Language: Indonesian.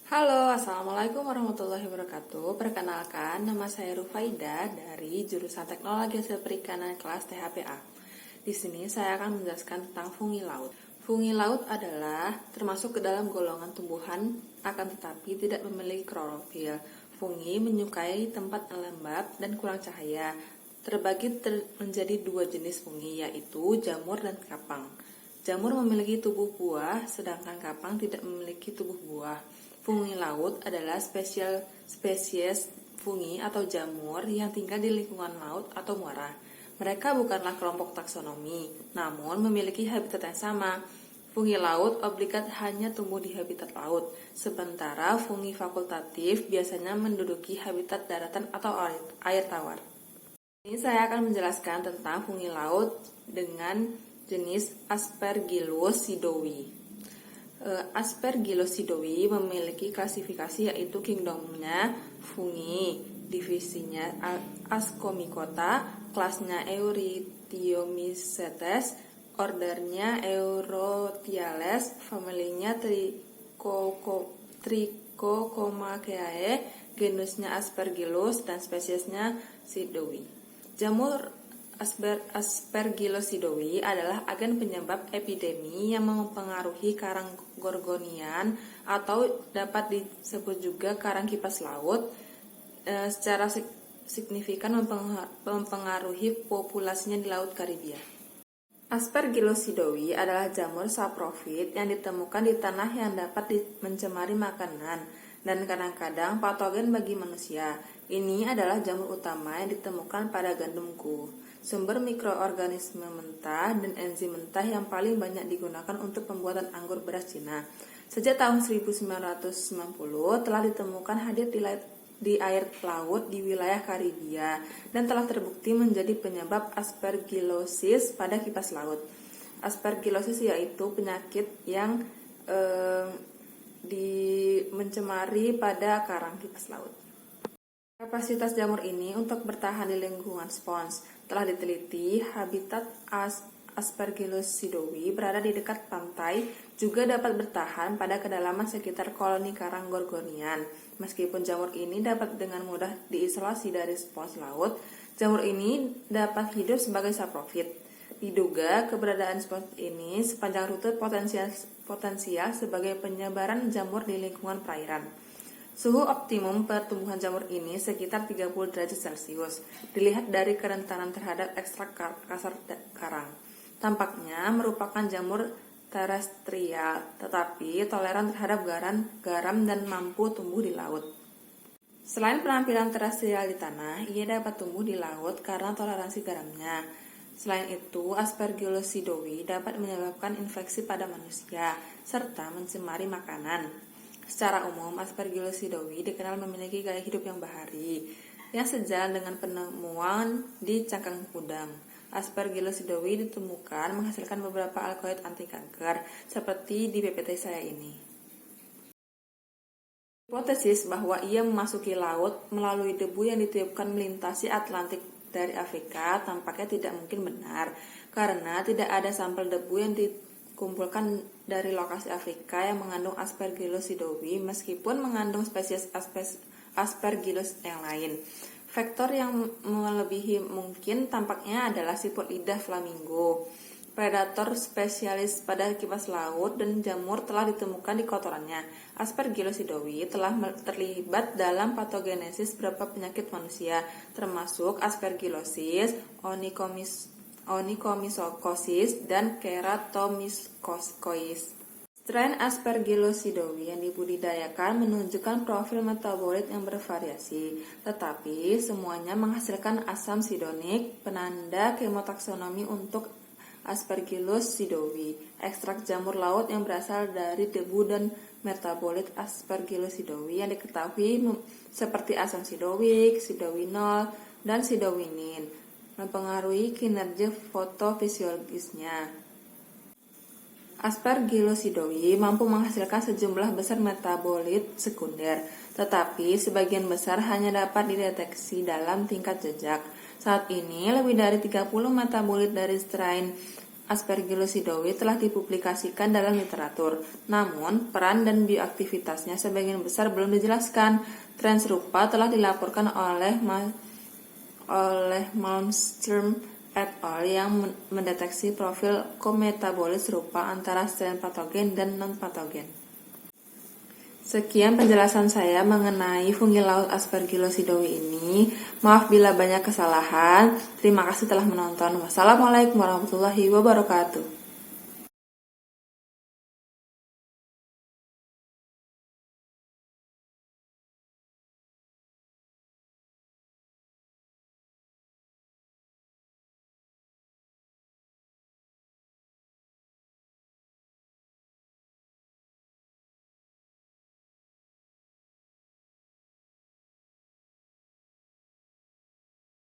Halo, Assalamualaikum warahmatullahi wabarakatuh. Perkenalkan, nama saya Rufaida dari jurusan Teknologi Hasil Perikanan kelas THPA. Di sini saya akan menjelaskan tentang fungi laut. Fungi laut adalah termasuk ke dalam golongan tumbuhan, akan tetapi tidak memiliki klorofil. Fungi menyukai tempat yang lembab dan kurang cahaya. Terbagi menjadi dua jenis fungi, yaitu jamur dan kapang. Jamur memiliki tubuh buah, sedangkan kapang tidak memiliki tubuh buah. Fungi laut adalah spesies fungi atau jamur yang tinggal di lingkungan laut atau muara. Mereka bukanlah kelompok taksonomi, namun memiliki habitat yang sama. Fungi laut obligat hanya tumbuh di habitat laut, sementara fungi fakultatif biasanya menduduki habitat daratan atau air tawar. Ini saya akan menjelaskan tentang fungi laut dengan jenis Aspergillus sidowi. Aspergillus sidowi memiliki klasifikasi yaitu kingdomnya fungi, divisinya Ascomycota, kelasnya Eurythiomycetes, ordernya Eurothiales, familinya Trichocomaceae, genusnya Aspergillus, dan spesiesnya sidowi. Jamur Aspergillus sidowi adalah agen penyebab epidemi yang mempengaruhi karang gorgonian atau dapat disebut juga karang kipas laut. Secara signifikan mempengaruhi populasinya di Laut Karibia. Aspergillus sidowi adalah jamur saprofit yang ditemukan di tanah yang dapat mencemari makanan dan kadang-kadang patogen bagi manusia. Ini adalah jamur utama yang ditemukan pada gandumku, sumber mikroorganisme mentah dan enzim mentah yang paling banyak digunakan untuk pembuatan anggur beras Cina. Sejak tahun 1990 telah ditemukan hadir di air laut di wilayah Karibia dan telah terbukti menjadi penyebab aspergillosis pada kipas laut. Aspergillosis yaitu penyakit yang mencemari pada karang kipas laut. Kapasitas jamur ini untuk bertahan di lingkungan spons. Telah diteliti, habitat Aspergillus sidowi berada di dekat pantai, juga dapat bertahan pada kedalaman sekitar koloni karang gorgonian. Meskipun jamur ini dapat dengan mudah diisolasi dari spons laut, jamur ini dapat hidup sebagai saprofit. Diduga keberadaan spons ini sepanjang rute potensial sebagai penyebaran jamur di lingkungan perairan. Suhu optimum pertumbuhan jamur ini sekitar 30 derajat Celcius, dilihat dari kerentanan terhadap ekstrak kasar karang. Tampaknya merupakan jamur terestrial, tetapi toleran terhadap garam dan mampu tumbuh di laut. Selain penampilan terestrial di tanah, ia dapat tumbuh di laut karena toleransi garamnya. Selain itu, Aspergillus sidowi dapat menyebabkan infeksi pada manusia, serta mencemari makanan. Secara umum, Aspergillus sidowi dikenal memiliki gaya hidup yang bahari, yang sejalan dengan penemuan di cangkang udang. Aspergillus sidowi ditemukan menghasilkan beberapa alkaloid anti kanker, seperti di PPT saya ini. Hipotesis bahwa ia memasuki laut melalui debu yang ditiupkan melintasi Atlantik dari Afrika tampaknya tidak mungkin benar, karena tidak ada sampel debu yang dikumpulkan dari lokasi Afrika yang mengandung Aspergillus sidowi meskipun mengandung spesies Aspergillus yang lain. Faktor yang melebihi mungkin tampaknya adalah siput lidah flamingo, predator spesialis pada kipas laut, dan jamur telah ditemukan di kotorannya. Aspergillus sidowi telah terlibat dalam patogenesis beberapa penyakit manusia, termasuk aspergillosis, onychomycosis, dan keratomiscosis. Strain Aspergillus sidowi yang dibudidayakan menunjukkan profil metabolit yang bervariasi, tetapi semuanya menghasilkan asam sidonik, penanda kemotaksonomi untuk Aspergillus sidowi. Ekstrak jamur laut yang berasal dari debu dan metabolit Aspergillus sidowi yang diketahui seperti asam sidoik, sidowinol, dan sidowinin mempengaruhi kinerja fotofisiologisnya. Aspergillus sidowi mampu menghasilkan sejumlah besar metabolit sekunder, tetapi sebagian besar hanya dapat dideteksi dalam tingkat jejak. Saat ini, lebih dari 30 metabolit dari strain Aspergillosidowi telah dipublikasikan dalam literatur, namun peran dan bioaktivitasnya sebagian besar belum dijelaskan. Tren serupa telah dilaporkan oleh Malmström et al. Yang mendeteksi profil kometabolit serupa antara strain patogen dan non-patogen. Sekian penjelasan saya mengenai fungi laut Aspergillosidowi ini. Maaf bila banyak kesalahan. Terima kasih telah menonton. Wassalamualaikum warahmatullahi wabarakatuh.